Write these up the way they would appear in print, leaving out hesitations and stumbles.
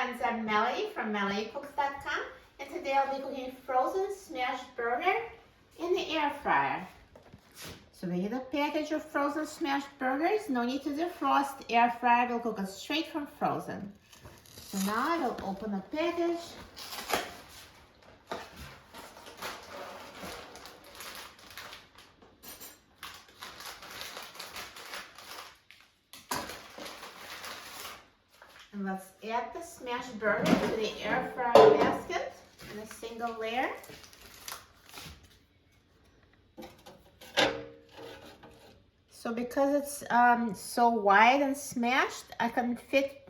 friends, I'm Melanie from MelanieCooks.com, and today I'll be cooking frozen smashed burger in the air fryer. So we need a package of frozen smashed burgers, no need to defrost. Air fryer will cook it straight from frozen. So now I will open the package. And let's add the smashed burger to the air fryer basket in a single layer. So because it's so wide and smashed, I can fit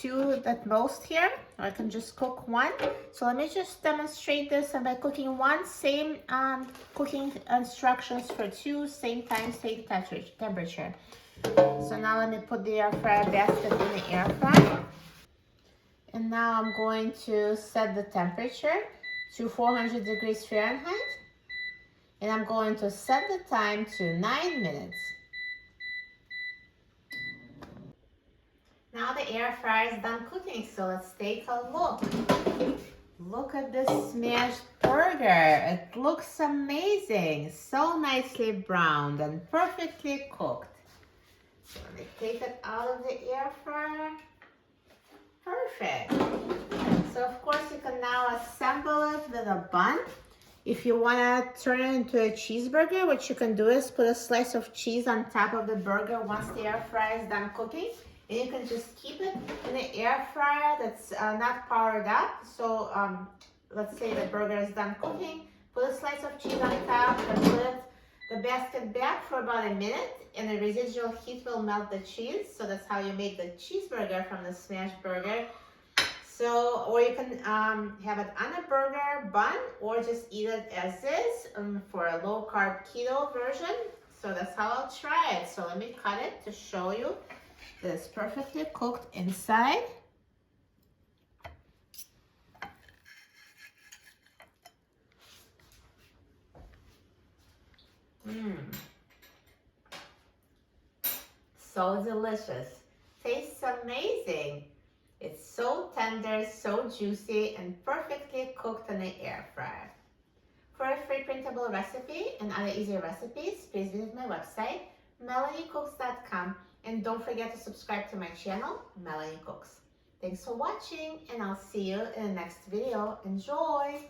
two at most here. I can just cook one. So let me just demonstrate this, and by cooking one, same cooking instructions for two, same time, same temperature. So now let me put the air fryer basket in the air fryer. And now I'm going to set the temperature to 400 degrees Fahrenheit. And I'm going to set the time to 9 minutes. Now the air fryer is done cooking, so let's take a look. Look at this smashed burger. It looks amazing. So nicely browned and perfectly cooked. So let me take it out of the air fryer. Perfect. So of course you can now assemble it with a bun. If you want to turn it into a cheeseburger, what you can do is put a slice of cheese on top of the burger once the air fryer is done cooking. And you can just keep it in the air fryer that's not powered up. So let's say the burger is done cooking, put a slice of cheese on top and put the basket back for about a minute, and the residual heat will melt the cheese. So that's how you make the cheeseburger from the smashed burger. So, or you can have it on a burger bun, or just eat it as is for a low carb keto version. So that's how I'll try it. So let me cut it to show you that it's perfectly cooked inside. So delicious. Tastes amazing. It's so tender, so juicy, and perfectly cooked in the air fryer. For a free printable recipe and other easy recipes, please visit my website, MelanieCooks.com, and don't forget to subscribe to my channel, Melanie Cooks. Thanks for watching, and I'll see you in the next video. Enjoy!